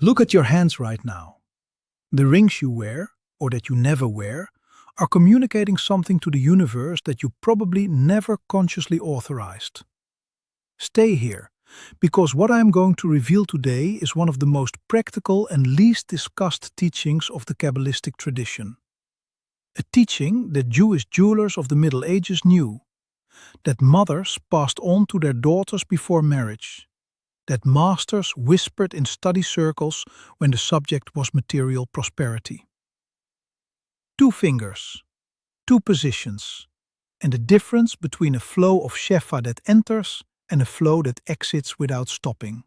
Look at your hands right now. The rings you wear, or that you never wear, are communicating something to the universe that you probably never consciously authorized. Stay here, because what I am going to reveal today is one of the most practical and least discussed teachings of the Kabbalistic tradition. A teaching that Jewish jewelers of the Middle Ages knew, that mothers passed on to their daughters before marriage, that masters whispered in study circles when the subject was material prosperity. 2 fingers, 2 positions, and the difference between a flow of Shefa that enters and a flow that exits without stopping.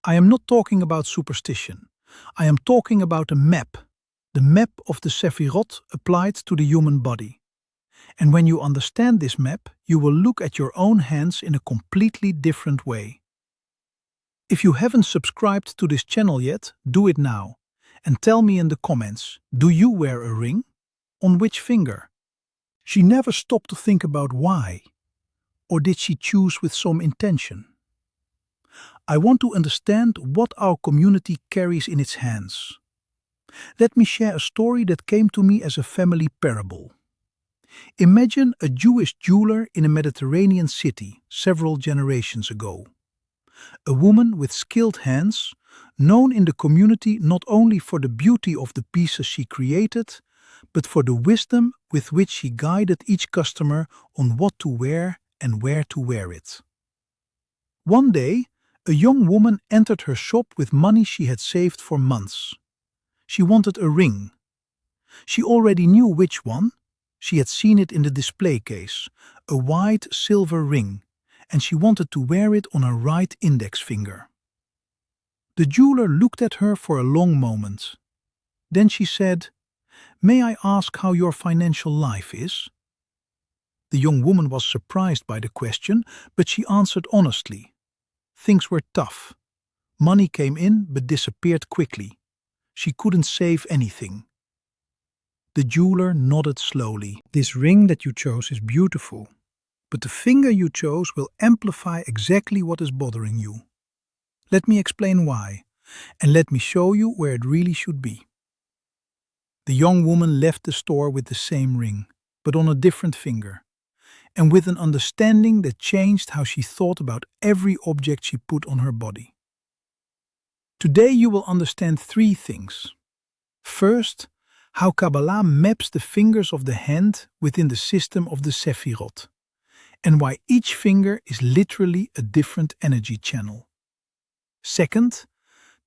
I am not talking about superstition. I am talking about a map, the map of the Sefirot applied to the human body. And when you understand this map, you will look at your own hands in a completely different way. If you haven't subscribed to this channel yet, do it now. And tell me in the comments, do you wear a ring? On which finger? She never stopped to think about why. Or did she choose with some intention? I want to understand what our community carries in its hands. Let me share a story that came to me as a family parable. Imagine a Jewish jeweler in a Mediterranean city several generations ago. A woman with skilled hands, known in the community not only for the beauty of the pieces she created, but for the wisdom with which she guided each customer on what to wear and where to wear it. One day, a young woman entered her shop with money she had saved for months. She wanted a ring. She already knew which one. She had seen it in the display case, a white silver ring, and she wanted to wear it on her right index finger. The jeweler looked at her for a long moment. Then she said, "May I ask how your financial life is?" The young woman was surprised by the question, but she answered honestly. Things were tough. Money came in but disappeared quickly. She couldn't save anything. The jeweler nodded slowly. "This ring that you chose is beautiful, but the finger you chose will amplify exactly what is bothering you. Let me explain why, and let me show you where it really should be." The young woman left the store with the same ring, but on a different finger, and with an understanding that changed how she thought about every object she put on her body. Today you will understand 3 things. First, how Kabbalah maps the fingers of the hand within the system of the Sefirot, and why each finger is literally a different energy channel. Second,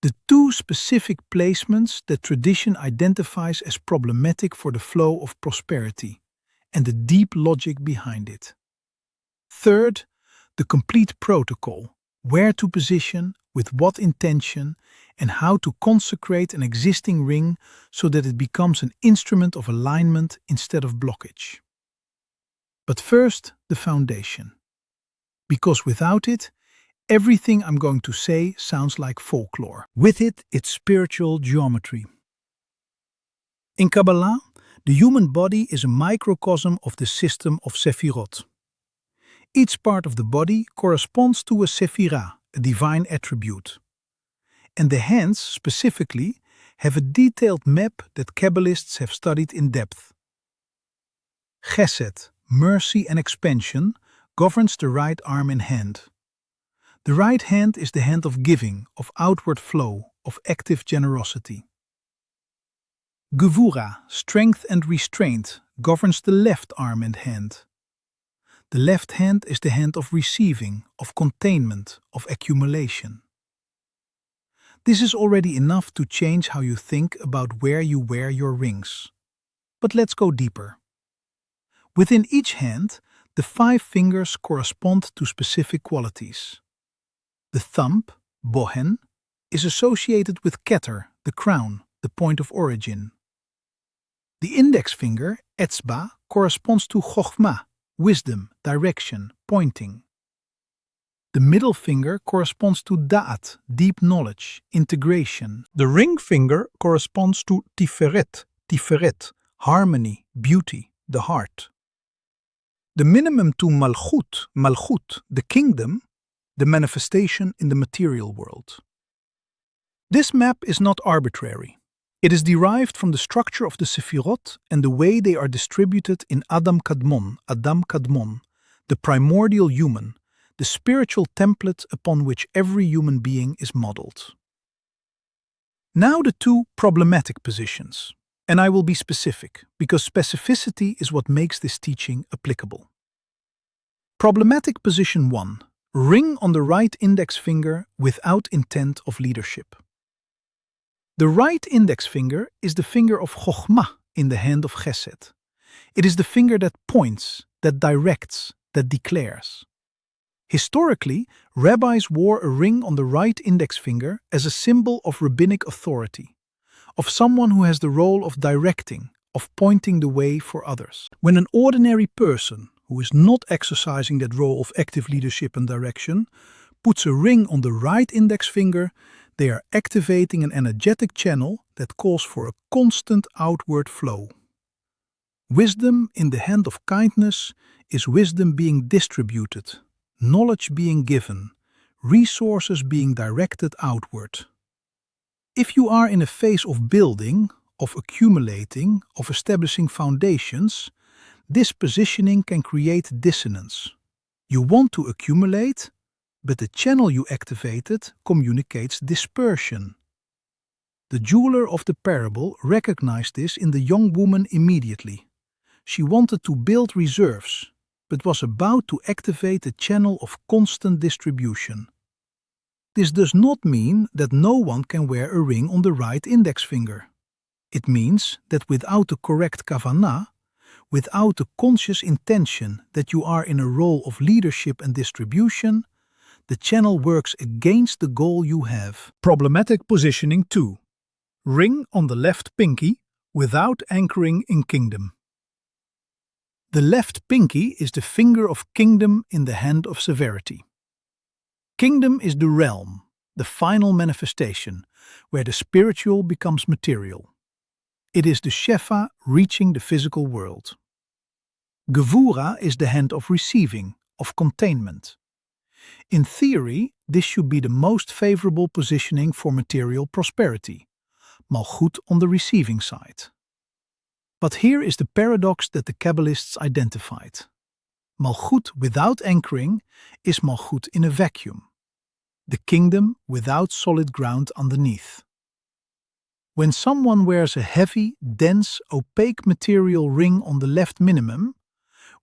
the 2 specific placements that tradition identifies as problematic for the flow of prosperity, and the deep logic behind it. Third, the complete protocol, where to position, with what intention, and how to consecrate an existing ring so that it becomes an instrument of alignment instead of blockage. But first, the foundation. Because without it, everything I'm going to say sounds like folklore. With it, it's spiritual geometry. In Kabbalah, the human body is a microcosm of the system of Sefirot. Each part of the body corresponds to a Sephirah, a divine attribute. And the hands, specifically, have a detailed map that Kabbalists have studied in depth. Chesed, mercy and expansion, governs the right arm and hand. The right hand is the hand of giving, of outward flow, of active generosity. Gevura, strength and restraint, governs the left arm and hand. The left hand is the hand of receiving, of containment, of accumulation. This is already enough to change how you think about where you wear your rings. But let's go deeper. Within each hand, the 5 fingers correspond to specific qualities. The thumb, bohen, is associated with Keter, the crown, the point of origin. The index finger, etzba, corresponds to chokhmah, wisdom, direction, pointing. The middle finger corresponds to da'at, deep knowledge, integration. The ring finger corresponds to tiferet, harmony, beauty, the heart. The minimum to malchut, the kingdom, the manifestation in the material world. This map is not arbitrary. It is derived from the structure of the Sefirot and the way they are distributed in Adam Kadmon, the primordial human, the spiritual template upon which every human being is modeled. Now the two problematic positions, and I will be specific, because specificity is what makes this teaching applicable. Problematic position 1. Ring on the right index finger without intent of leadership. The right index finger is the finger of Chokhmah in the hand of Chesed. It is the finger that points, that directs, that declares. Historically, rabbis wore a ring on the right index finger as a symbol of rabbinic authority, of someone who has the role of directing, of pointing the way for others. When an ordinary person, who is not exercising that role of active leadership and direction, puts a ring on the right index finger, they are activating an energetic channel that calls for a constant outward flow. Wisdom in the hand of kindness is wisdom being distributed, knowledge being given, resources being directed outward. If you are in a phase of building, of accumulating, of establishing foundations, this positioning can create dissonance. You want to accumulate, but the channel you activated communicates dispersion. The jeweler of the parable recognized this in the young woman immediately. She wanted to build reserves, but was about to activate the channel of constant distribution. This does not mean that no one can wear a ring on the right index finger. It means that without the correct kavanah, without the conscious intention that you are in a role of leadership and distribution, the channel works against the goal you have. Problematic positioning 2. Ring on the left pinky without anchoring in kingdom. The left pinky is the finger of kingdom in the hand of severity. Kingdom is the realm, the final manifestation, where the spiritual becomes material. It is the Shefa reaching the physical world. Gevura is the hand of receiving, of containment. In theory, this should be the most favorable positioning for material prosperity, Malchut on the receiving side. But here is the paradox that the Kabbalists identified. Malchut without anchoring is Malchut in a vacuum, the kingdom without solid ground underneath. When someone wears a heavy, dense, opaque material ring on the left minimum,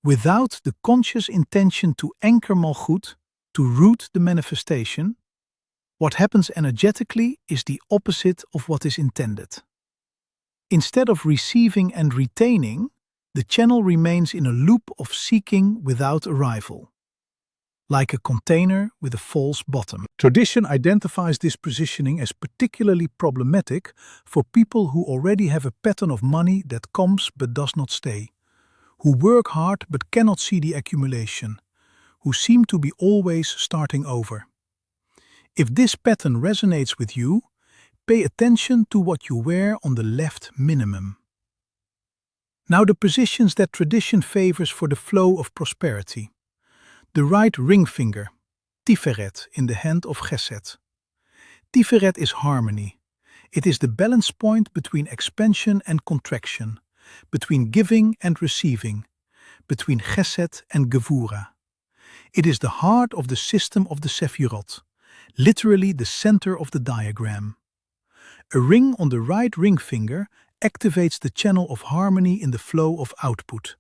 without the conscious intention to anchor Malchut, to root the manifestation, what happens energetically is the opposite of what is intended. Instead of receiving and retaining, the channel remains in a loop of seeking without arrival, like a container with a false bottom. Tradition identifies this positioning as particularly problematic for people who already have a pattern of money that comes but does not stay, who work hard but cannot see the accumulation, who seem to be always starting over. If this pattern resonates with you, pay attention to what you wear on the left minimum. Now the positions that tradition favors for the flow of prosperity. The right ring finger, Tiferet in the hand of Chesed. Tiferet is harmony. It is the balance point between expansion and contraction, between giving and receiving, between Chesed and Gevura. It is the heart of the system of the Sefirot, literally the center of the diagram. A ring on the right ring finger activates the channel of harmony in the flow of output.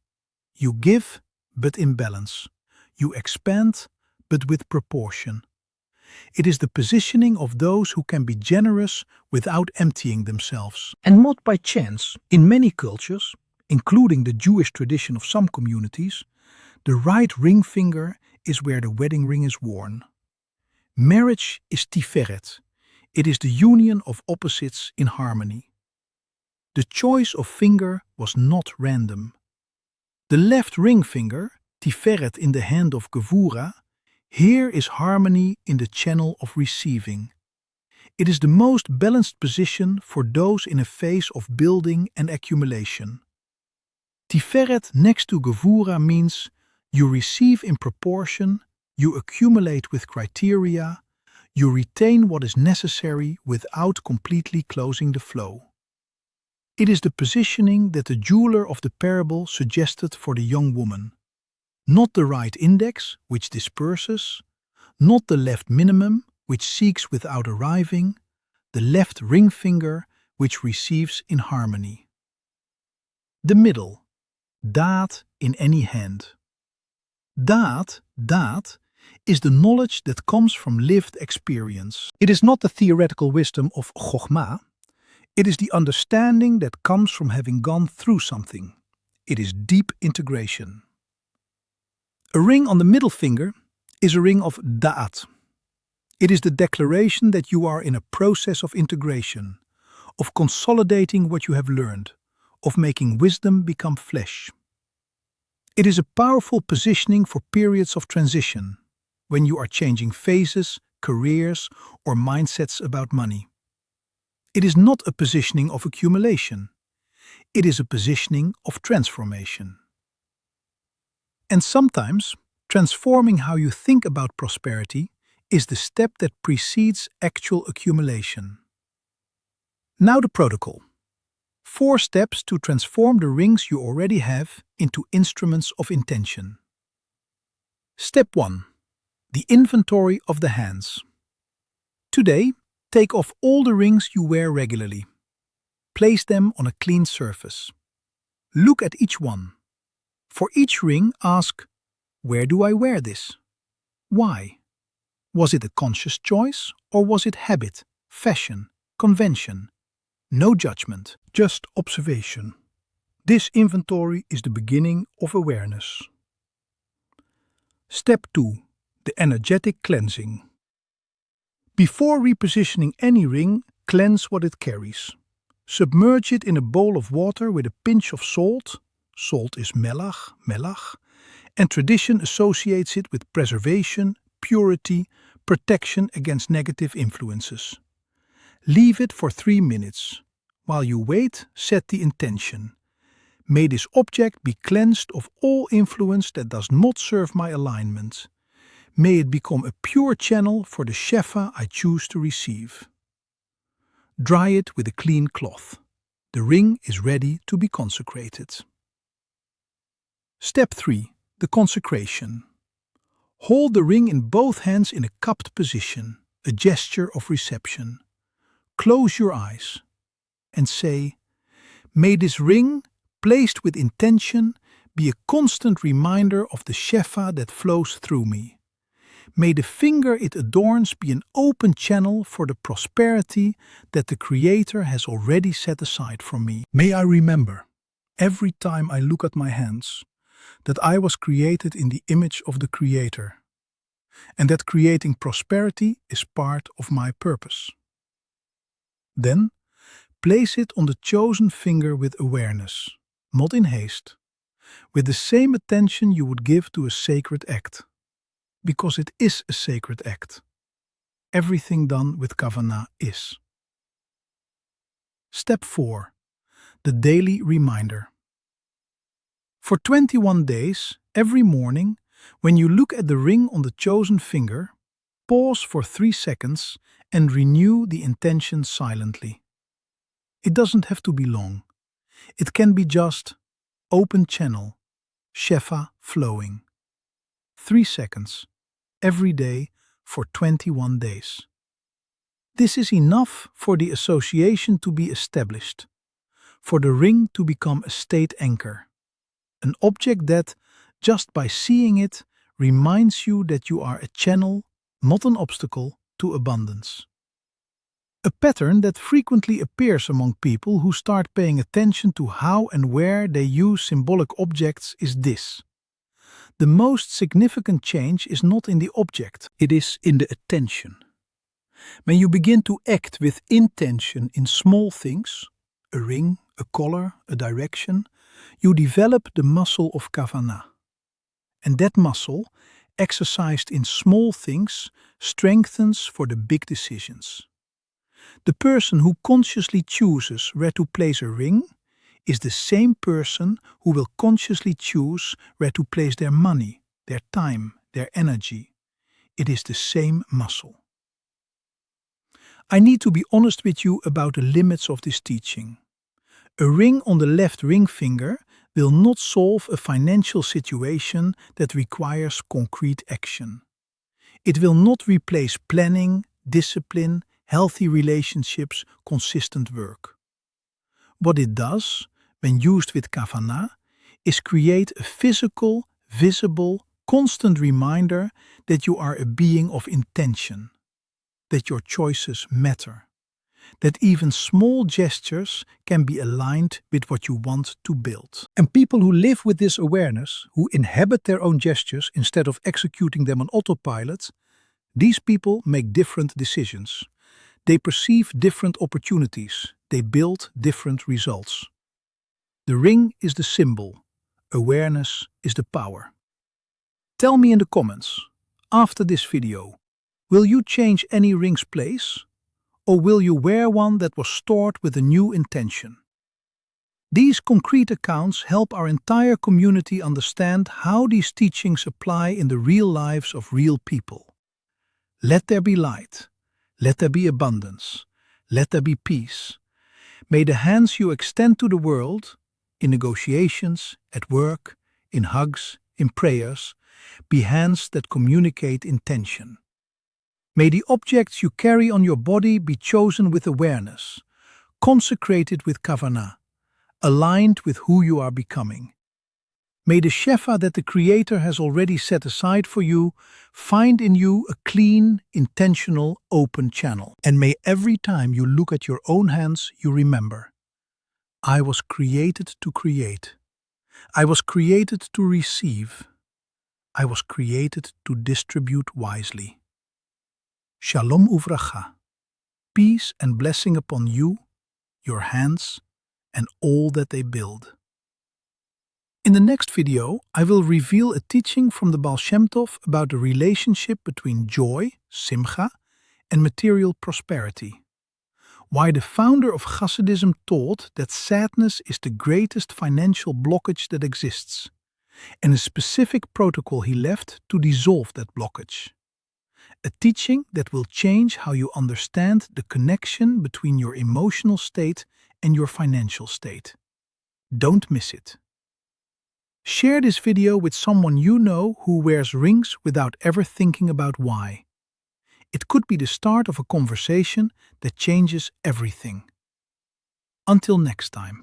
You give, but in balance. You expand, but with proportion. It is the positioning of those who can be generous without emptying themselves. And not by chance, in many cultures, including the Jewish tradition of some communities, the right ring finger is where the wedding ring is worn. Marriage is Tiferet. It is the union of opposites in harmony. The choice of finger was not random. The left ring finger, Tiferet in the hand of Gevura, here is harmony in the channel of receiving. It is the most balanced position for those in a phase of building and accumulation. Tiferet next to Gevura means you receive in proportion, you accumulate with criteria, You retain what is necessary without completely closing the flow. It is the positioning that the jeweler of the parable suggested for the young woman. Not the right index, which disperses, not the left minimum, which seeks without arriving, the left ring finger, which receives in harmony. The middle, daad in any hand. Daad, is the knowledge that comes from lived experience. It is not the theoretical wisdom of Chokhmah. It is the understanding that comes from having gone through something. It is deep integration. A ring on the middle finger is a ring of daad. It is the declaration that you are in a process of integration, of consolidating what you have learned, of making wisdom become flesh. It is a powerful positioning for periods of transition, when you are changing phases, careers, or mindsets about money. It is not a positioning of accumulation. It is a positioning of transformation. And sometimes, transforming how you think about prosperity is the step that precedes actual accumulation. Now the protocol. 4 steps to transform the rings you already have into instruments of intention. Step 1. The inventory of the hands. Today, take off all the rings you wear regularly. Place them on a clean surface. Look at each one. For each ring, ask, where do I wear this? Why? Was it a conscious choice or was it habit, fashion, convention? No judgment, just observation. This inventory is the beginning of awareness. Step 2. The energetic cleansing. Before repositioning any ring, cleanse what it carries. Submerge it in a bowl of water with a pinch of salt. Salt is melach, and tradition associates it with preservation, purity, protection against negative influences. Leave it for 3 minutes. While you wait, set the intention. May this object be cleansed of all influence that does not serve my alignment. May it become a pure channel for the Shefa I choose to receive. Dry it with a clean cloth. The ring is ready to be consecrated. Step 3. The consecration. Hold the ring in both hands in a cupped position, a gesture of reception. Close your eyes and say, may this ring, placed with intention, be a constant reminder of the Shefa that flows through me. May the finger it adorns be an open channel for the prosperity that the Creator has already set aside for me. May I remember, every time I look at my hands, that I was created in the image of the Creator, and that creating prosperity is part of my purpose. Then, place it on the chosen finger with awareness, not in haste, with the same attention you would give to a sacred act. Because it is a sacred act. Everything done with Kavanah is. Step 4. The daily reminder. For 21 days, every morning, when you look at the ring on the chosen finger, pause for 3 seconds and renew the intention silently. It doesn't have to be long. It can be just open channel, Shefa flowing. 3 seconds, every day for 21 days. This is enough for the association to be established, for the ring to become a state anchor, an object that, just by seeing it, reminds you that you are a channel, not an obstacle, to abundance. A pattern that frequently appears among people who start paying attention to how and where they use symbolic objects is this. The most significant change is not in the object, it is in the attention. When you begin to act with intention in small things, a ring, a color, a direction, you develop the muscle of Kavanah. And that muscle, exercised in small things, strengthens for the big decisions. The person who consciously chooses where to place a ring is the same person who will consciously choose where to place their money, their time, their energy. It is the same muscle. I need to be honest with you about the limits of this teaching. A ring on the left ring finger will not solve a financial situation that requires concrete action. It will not replace planning, discipline, healthy relationships, consistent work. What it does, when used with Kavanah, is create a physical, visible, constant reminder that you are a being of intention, that your choices matter, that even small gestures can be aligned with what you want to build. And people who live with this awareness, who inhabit their own gestures instead of executing them on autopilot, these people make different decisions. They perceive different opportunities. They build different results. The ring is the symbol. Awareness is the power. Tell me in the comments, after this video, will you change any ring's place? Or will you wear one that was stored with a new intention? These concrete accounts help our entire community understand how these teachings apply in the real lives of real people. Let there be light. Let there be abundance. Let there be peace. May the hands you extend to the world, in negotiations, at work, in hugs, in prayers, be hands that communicate intention. May the objects you carry on your body be chosen with awareness, consecrated with Kavanah, aligned with who you are becoming. May the Shefa that the Creator has already set aside for you find in you a clean, intentional, open channel. And may every time you look at your own hands, you remember, I was created to create. I was created to receive. I was created to distribute wisely. Shalom uvracha. Peace and blessing upon you, your hands, and all that they build. In the next video, I will reveal a teaching from the Baal Shem Tov about the relationship between joy, simcha, and material prosperity. Why the founder of Hasidism taught that sadness is the greatest financial blockage that exists, and a specific protocol he left to dissolve that blockage. A teaching that will change how you understand the connection between your emotional state and your financial state. Don't miss it. Share this video with someone you know who wears rings without ever thinking about why. It could be the start of a conversation that changes everything. Until next time.